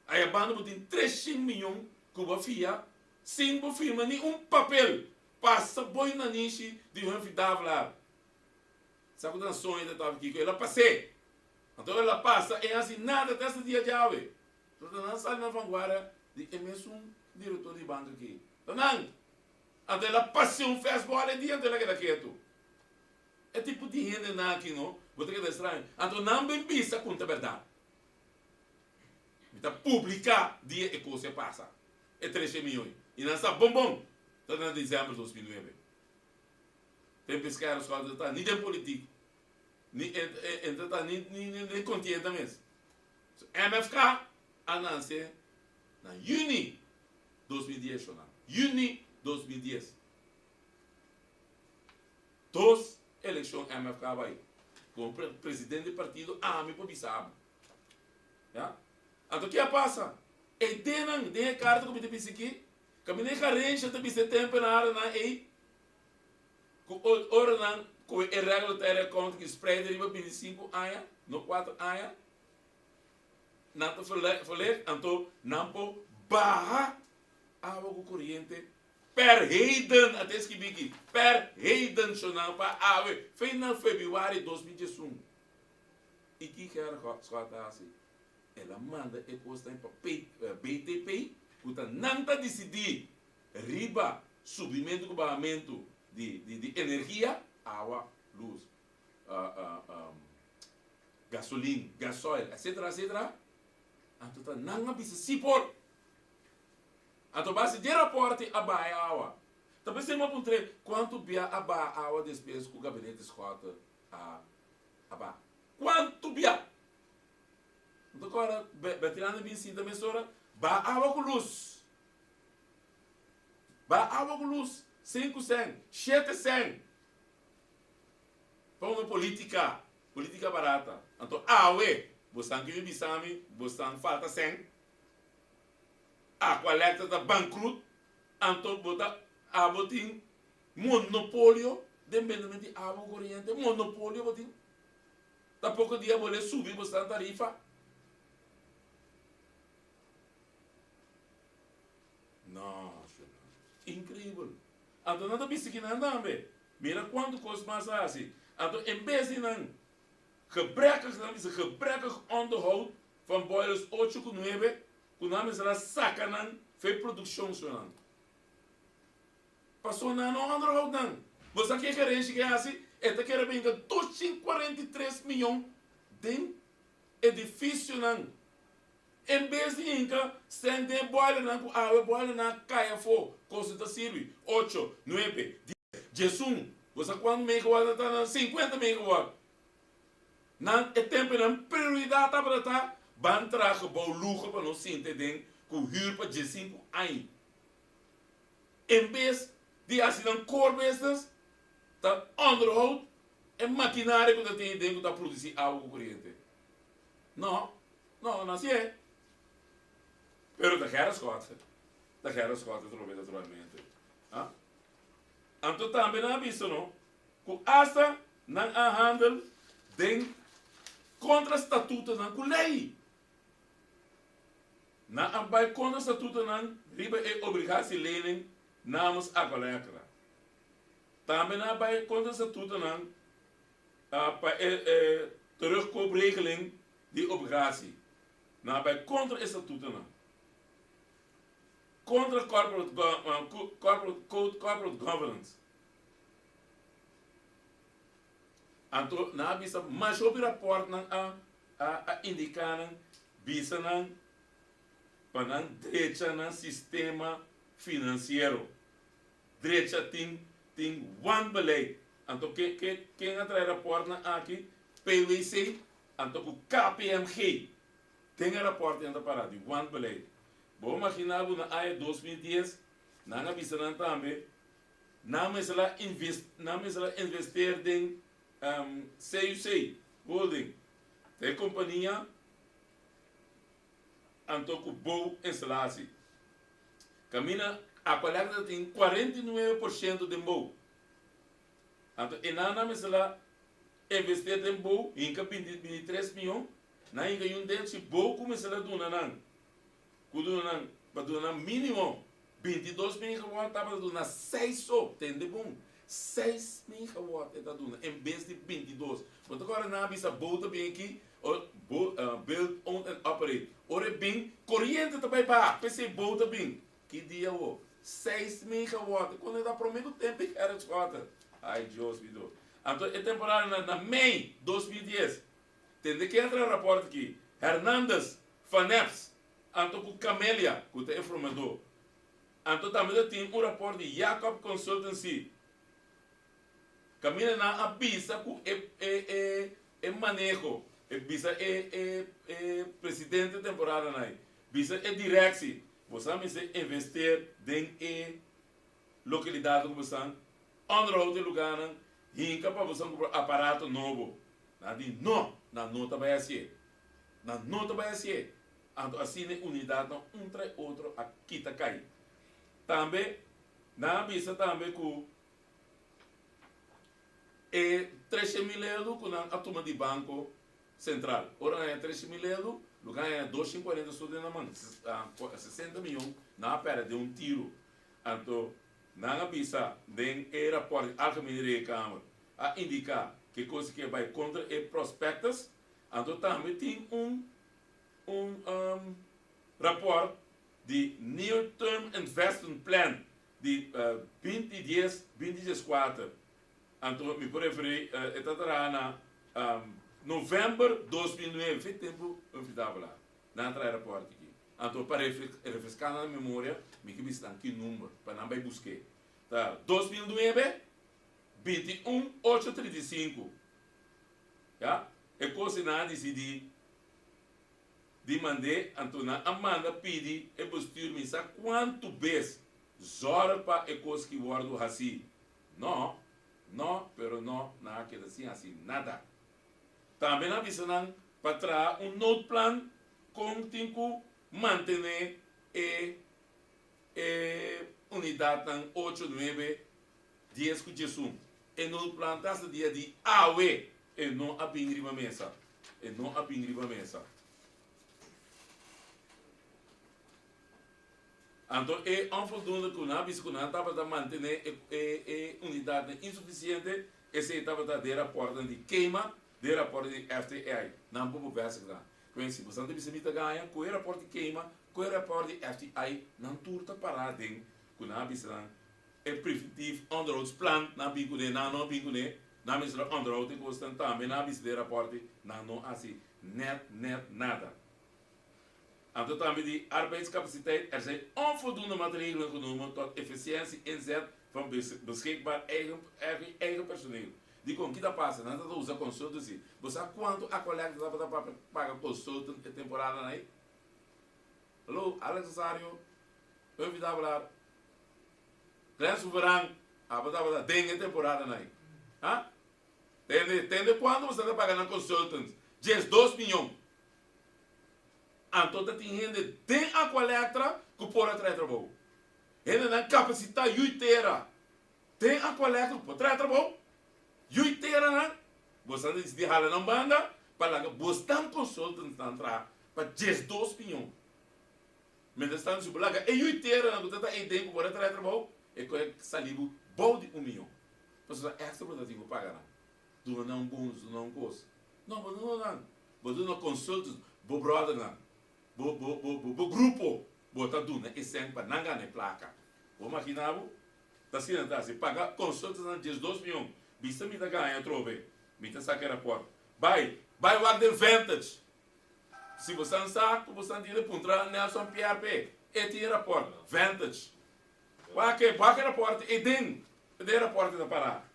aí a banda tem 300 milhões que vai fiar sem firma nem papel passa boi na niche de uma vida lá sabe que a sonho ainda estava aqui ela passei então ela passa é assim nada dessa dia de ave então não sai na vanguarda de mesmo diretor de banco aqui então não até ela passou um festival e diante dela que era quieto é tipo de gente não aqui não vou ter que estranho então não bem pisa conta a verdade então publicar dia e coisa passa é 13 milhões e não sabe bom está em dezembro de 2009 tem pescar os quadros tá nem de político nem nem consciente mesmo MFK anúncio na Juni 2010 Juni 2010 dos eleições MFK vai com o presidente do partido a mim por bisabo já então o que passa e tem a carta como te disse aqui caminhei carência te disse tempo na área na e com hora não com irregular conta que spread riba 25 anos no 4 anos não te falei então não po barra água corrente per Hayden até escrevi aqui per Hayden sonando para água final de fevereiro de 2021 e que era só assim ela manda e posta em BTP puta não está decidir riba subimento do pagamento de energia água luz gasolina gasóleo etc então não precisa se por então basta de raporte a baia água então você me pergunta quanto bia a baia água despesa com o gabinete escota a baia quanto bia então agora veterano bem sim também sora ba água com luz 5 cent 7 cent para uma política barata então você que me bisami você falta cent a coleta da bankrut então bota a botin monopólio de vendimento de água corrente monopólio botin tá pouco dia vou subir bastante tarifa nossa incrível então não tá pensando nada bem mira quanto custa mais assim então em vez de não gebrekkig onderhoud van boilers 8 com 9 Kuna mesela sakanan fe produção sonan. Passou na no underhoud nan. Você quer que renche que assim, eta quer bem que 243 milhões de edifício nan. Em vez de inca, sente boile nan ku awe boile na caia fo, coisa da sirvi 8, 9, 10, Jesus. Você quando megawatt tá na 50 megawatt. Nan é tempo nan prioridade para tá ban traga bom luxo para nós sentir den com huur para 15 anos. Em vez de assim nan core business, tá onderhoud e maquinário que tá tem dentro da produzir água corrente. Não, não assim é. Pero da gera scott trove naturalmente. Ah? Anto também na visto não, que hasta nan a handel den contra estatuto nan ku lei. Na ambai contra estatuto nan riba e obrigatie lening namens a collecra. Também na ambai contra estatuto nan terugkoopregeling die obligatie. Na ambai contra estatuto nan. Contra corporate governance. Anto na bisa mas op rapport nan a indicar bisa nan panan direita nan sistema financeiro. Direita tem one beleid. Anto quem atrai rapport nan aqui PwC anto ku KPMG tem rapport ainda para de one beleid. Bom imaginar na AE 2010 na bisa nan também na mesla investir em CUC Holding, tem companhia antoco boa instalação. Camina a coleta tem 49% de boa. Então, e na mesla investir em boa, inca 23 milhões, na inca um dente boa começa a donar nan. Kudunan, baduna mínimo 22 megawatt, tava donar 6 só, tem de bom. 6 megawatt está dando, em vez de 22. Mas agora na bisa bota bem aqui, build, own and operate. Ora bem, corrente também para, PC bota bem. Que dia o 6 megawatt, quando dá prometo tempo que era de conta. Ai, Deus me deu. Então, é temporário na May 2010. Tem de que entrar rapport aqui. Hernandes, Faneps, então com Camélia, que é informador. Então também tem rapport de Jacob Consultancy. Camina na abisa com manejo, bisa presidente temporário nai, bisa direção, você me investir em localidade como você, onderhoud de lugar, hinca para você comprar aparato novo, nadi não, na nota vai ser, então assim a unidade não entre outro aqui tá cai, também na abisa também com 13 mil euros com a turma de banco central. Ora é 13 mil euros, lugar é 240 estudantes na mão, 60 milhões na pera de um tiro. Então, na visa den rapport algemene rekenkamer a indicar que coisa que vai contra e prospectus. Então também tem rapport de New Term Investment Plan de 2014. Então, me preferi, está na novembro de 2009, foi tempo eu lá, na entrada rapport aqui. Então, para refrescar na memória, me que está aqui número, para não vai buscar. Tá, 2009, 21.835. Já? É coisa na decidi de mandar, então, na Amanda pedi, e postura me sabe quanto vezes, zora para a coisa que guardo assim. Não. Não, pero não, não quer assim, nada. Também na visão para trazer novo plano com tinco manter unidade 8, 9, 10 com Jesus. E novo plano está dia de AUE e não a pingriba mesa. Então, é onvoldoende que na biscona estava a manter unidade insuficiente, esse estava a dar rapport de queima, rapport de FTI. Não vou ver se dá. Conheci, você não deve se ganhar, com o rapport de queima, qual rapport de FTI não turta parar de que na bisran é preventivo onderhoudsplan na bincune na não bincune na misra onderhoud de kosten também na bisde rapport na não assim net nada. Então também de arbeidscapaciteit zijn onvoldoende maatregelen genomen tot efficiëntie inzet van beschikbaar eigen personeel. Die kon kita passa, não está usando consultancy. Você sabe quanto a colega está para pagar consultant de temporada aí? Alô, Alex Rosario, eu vi falar. Grande Soberano, a para dengue temporada aí. Ah? Entende quanto você está pagando consultant? 2 milhões. Então, tem gente tem a coletra que pode atrás trabalho. Ele não capacidade inteira. Tem a coletra que pode atrás trabalho. Inteira, não. Você decide halar na banda para que você não consulta entrar para 2 milhões. Mas está no sublaga e inteira não você está em tempo para atrás trabalho e que salivo bom de 1 milhão. Você é extra produtivo pagar. Do não bônus, do não gosto. Não, você não consulta, bo brother não. Bo grupo bota duna e sem para não ganhar placa. Vou imaginar, tá se paga consultas na 2 milhões. Bista me da ganha trove. Me tá saque rapport. Vai o advantage. Se você não sabe, você não tem pontra Nelson PRP. E tem rapport vantage. Vai que rapport e den. De rapport da parar.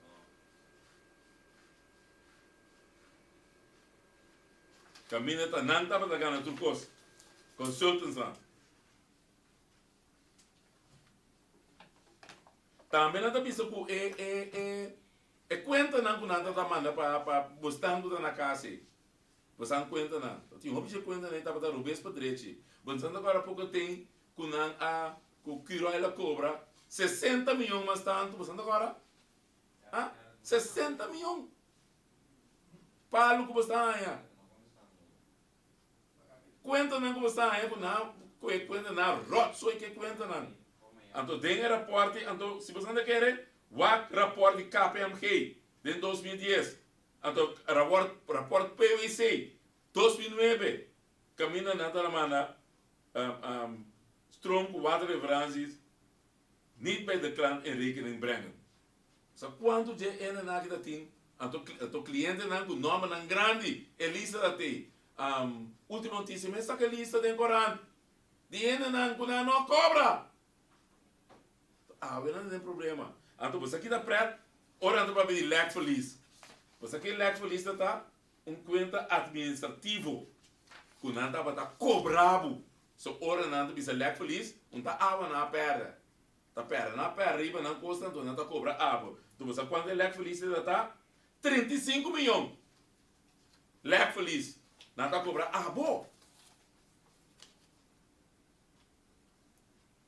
Caminha tá não tá para ganhar turcos. Consultants lá. Também não está pensando que conta não que nada está mandando para bostando na casa. Você não conta não. Tem um bicho conta nem tá para dar o beijo para direito. Você agora pouco tem que não a que o quilo ela cobra 60 milhões mais tanto. Você agora? 60 milhões. Para o que você está Cuenta não que você está aí, cuenta não, rotso que cuenta não. Então, tem rapport, então, se você não quer, o rapport de KPMG, de 2010. Então, rapport PwC, 2009. Caminha na mana, stroom waterleveranties, niet bij de klant in rekening brengen. So, quanto de ene na que tem, então, cliente não, o nome não grande, Elisa da tem. Última notícia, mas saca lista de Corão. Dinheiro não cobra. Não tem problema. Então, você aqui da pré, orando para pedir leque feliz. Você aqui leque feliz está conta administrativo. Que não está para cobrado. So, orando para leque feliz, não está água na perna. Está perna na perna, riba não custa, então não está cobra água. Então, você quando é leque feliz está 35 milhões. Leque feliz. Não está cobrando bom.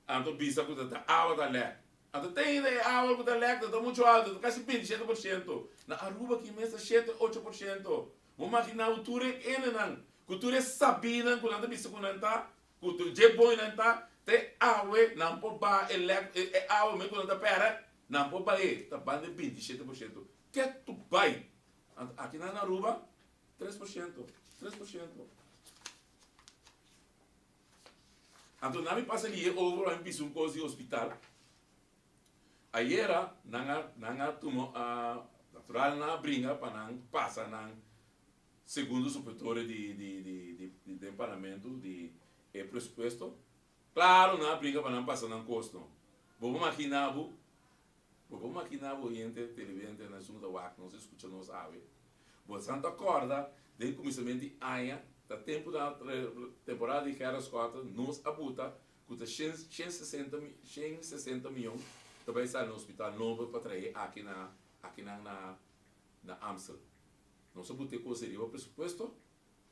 Então, bisa que está água da leque. Então, tem água que está leque, está muito alto, está quase 27%. Na Aruba, que mesmo 7, 8%. Vamos imaginar o ture não. O ture sabina, que não está bisa que não está, que o ture bom não está, tem água, não pode bar, é água, mesmo que não está pera, não pode bar, está bando 27%. Que tu vai? Aqui na Aruba, 3%. 3%. Então, não me passa ali, over um piso coisa de hospital. Aí era, não tumo natural na brinca para não passar não segundo o supervisor de parlamento de presupuesto. Claro, na brinca para não passar não custo. Vamos imaginar o gente televidente na segunda WAC, não se escuta, não sabe. Você não acorda desde o começamento de aia, da tempo da temporada de Carlos Cota, nos abuta, custa 160 milhões, também está no hospital novo para trazer aqui na Amstel. Não se abuta com seria o presupuesto,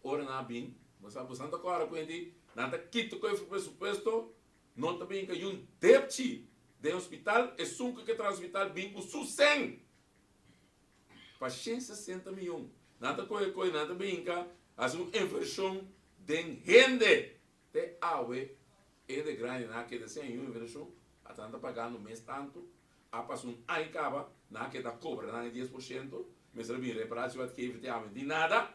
ora na BIM, você não acorda com ele, nada quito com o presupuesto, não também que um débito de hospital, é sunco que traz hospital BIM com su 100 para 160 milhões. Nada coisa, nada brinca, faz uma inversão de rende de água e de grande, que de 100 inversão, a tanta pagando no mês tanto, a passar aí acaba, na que da cobra, na 10%, mas se bem reparar, se vai ter que de nada,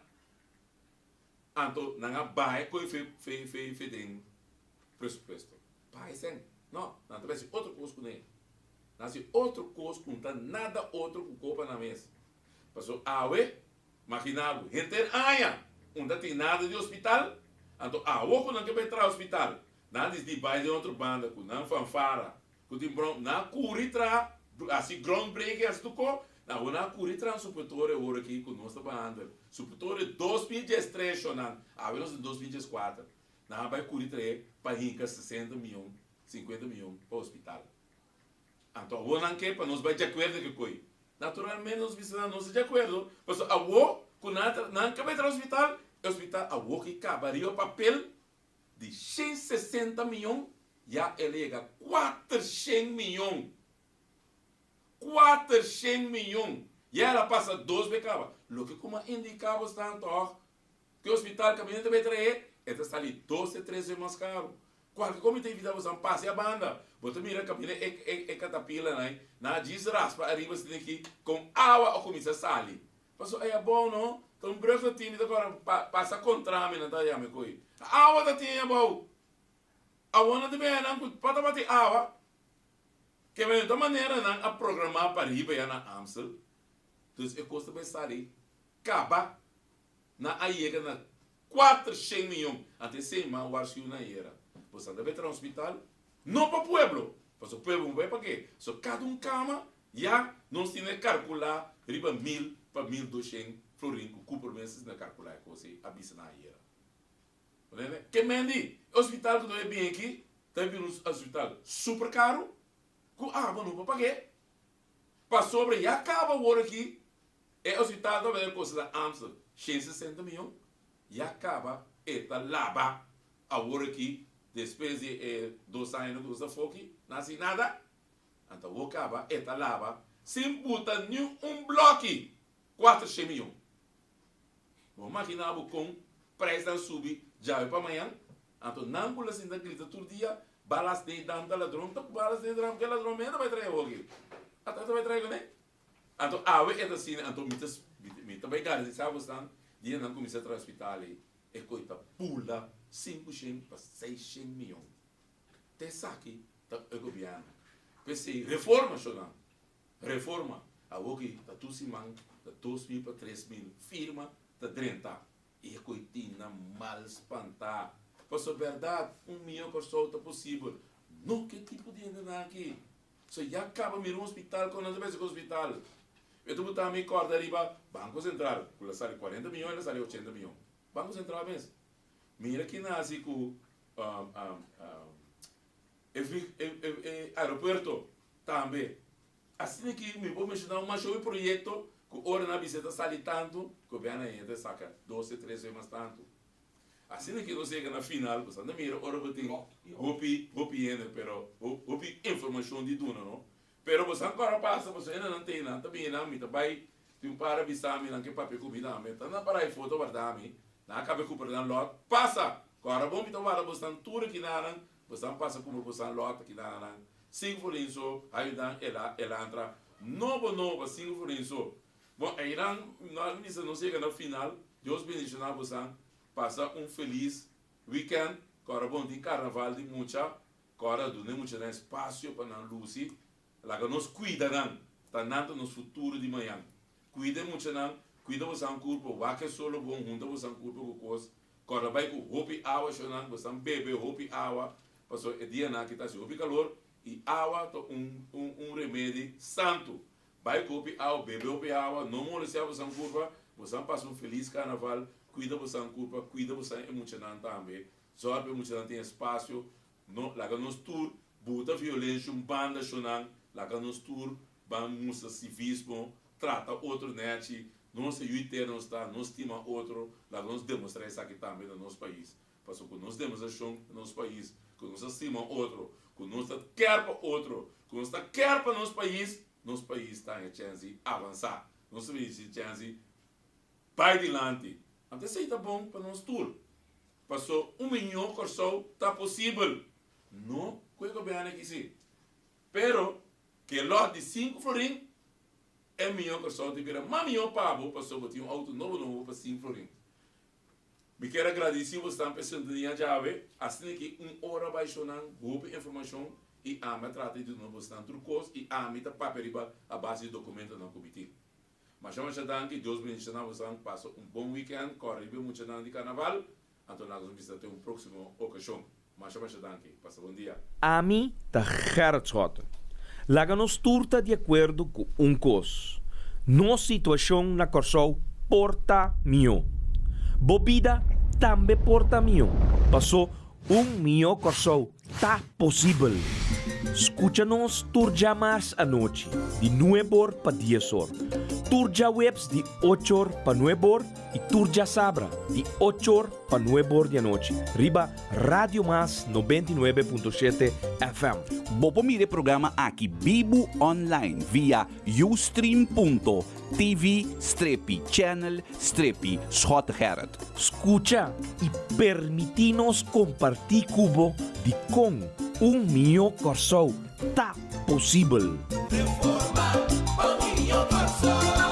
então, na vai, coi fe presupuesto. Pai, sem. Não, não tem outro custo com ele. Não tem outro custo com nada outro que copa na mesa. Passou awe, maquinado, gente aia, onde tem nada de hospital, então awe que não quer entrar hospital, nada de baile de outra banda, que não fanfara, que tem bron, não curitra, assim groundbreaking as tuco, não curitra um suportore agora aqui que nós estamos andando, suportore 2013 chonan, awe nós 2014, não vai curitra para rinca 60 milhões, 50 milhões para o hospital. Então, o não quer para nós vai de acordo com coi. Naturalmente, nós precisamos não de acordo. Mas a o que não acaba de hospital, o hospital a o que acabaria o papel de 160 milhões, já elega 400 milhões. 400 milhões. E ela passa 2 becaba. Lo que como indicava tanto que o hospital caminhante vai trazer, está ali 12, 13 mais caro. Qualquer comitê de vida você passa a banda. Você mira a cabine e catapila, né? Na diz raspa arriba você tem que com água ou começa a sair. Passou é bom, não? Então branco tímido agora passa contra mim, não tá já me coi. A água da tinha bom. A onda de bem não pode bater água. Que vem de maneira não a programar para arriba já na Amstel. Então é custa vai sair. Caba na aiega na 400 milhões até 100 mil o arquivo na era. Você deve entrar no hospital, não para o pueblo. Porque o pueblo não vai para quê? Só cada cama, já nós temos que calcular riba 1.000 para 1.200 florins, que por mês na calcular que você avisa na era. Que mendi? O hospital que não é bem aqui, tem um hospital super caro, com água não para quê? Para sobre, já acaba o ouro aqui, é o hospital da coisa da Amstel, 160 milhões, já acaba, está lava a ouro aqui, depois de 2 anos que você foi aqui, não assim nada. Então, o acaba, esta lava, sem botar nenhum bloco, 400 milhões. Vamos imaginar com preço da subir, já é para amanhã. Então, não pula assim da grita todo dia, balas de dando ladrão, então balas de ladrão, porque ladrão ainda vai trazer hoje. Até vai trazer, né? Então, é assim, então, me também garanto, sabe, você dia não começa a trazer hospital, é coisa pula 500 para 600 milhões. Até aqui, o governo. Pensei, reforma, Shonan. Reforma. A OGI, está tudo se manga, está 2.000 para 3.000. Firma, está 30. E a coitina mal espantar. Pois a verdade, 1 milhão por solta possível. Não, que tipo de ainda aqui? Se já acaba mesmo um hospital, quando não vai hospital. Eu estou botando a minha corda arriba, Banco Central, que sai 40 milhões, ela sai 80 milhões. Banco Central mesmo. Mira que nasce com aeroporto também. Assim que me vou mencionar um show projeto que hora na visita sai tanto, que o governo ainda saca 12, 13 mais tanto. Assim que não chega na final, você não mira, hora você tem hopi ainda, pero hopi informação de duna, não? Pero você agora passa, você ainda não tem nada, também não, me também tem um para avisar, me não quer papel comida, me tá na para aí foto guardar, me na acaba com o lot, passa. Agora vamos então para você tudo que dá, você passa como você lot que dá, 5 florins, aí dá ela entra novo 5 florins. Bom, aí não chega na final, Deus bendiga você, passa feliz weekend, agora bom tem carnaval de muita, agora do nem muito espaço para não luz, lá que nos cuida não, tá nada no futuro de manhã, cuida muito não. Cuida você um corpo, vaca solo bom, junta você um corpo com coisa. Quando vai com hopi água, chonando, você bebe hopi água, passou é dia na que está se hopi calor e água é remédio santo. Vai com hopi água, bebe hopi água, não moleste você um corpo, você passa feliz carnaval, cuida você um corpo, cuida você emocionante também. Só para emocionante tem espaço, lá que nos tour, bota violência, banda chonando, lá que nos tour, vamos civismo, trata outro net. Nós não está, nós estima outro, lá nós demonstrar isso aqui também no nosso país. Porque nós demonstramos no nosso país, que nós estima outro, que nós quer para outro, que nós quer para nosso país está em chance de avançar. Nós temos chance vai adiante. Então isso está bom para nós tudo. Passou 1 milhão por só, está possível. Não, que o governo aqui sim. Pero, que lote de 5 florins, é melhor que só de virar, mas melhor para a passou botar auto novo para 5 florins. Me quero agradecer você estar pensando em chave, assim que hora vai chorar, boa informação e a me trata de novo estar trucos e a me tá paperiba a base de documento no comitê. Mas chama já que Deus me ensina você passa bom weekend, corre bem muito de carnaval, então nós vamos ter próxima ocasião. Mas chama já passa bom dia. A mim tá hertschot. Laga-nos turta de acordo com coisa. Nossa situação na Corsol porta mio. Bobida também porta mio. Passou mio Corsol. Tá possível. Escucha-nos turja mais à noite, de 9 para 10 horas. Turja webs de 8 horas para 9 horas e turja sabra de 8 horas para 9 horas da noite. Riba Radio Mas 99.7 FM. Bopo mire programa aqui Bibo Online via ustream.tv/channel/Schotgerrit. Escucha e permitinos compartir cubo de com mio Corsol. Tá possível. Reforma, Paulinho Corsol.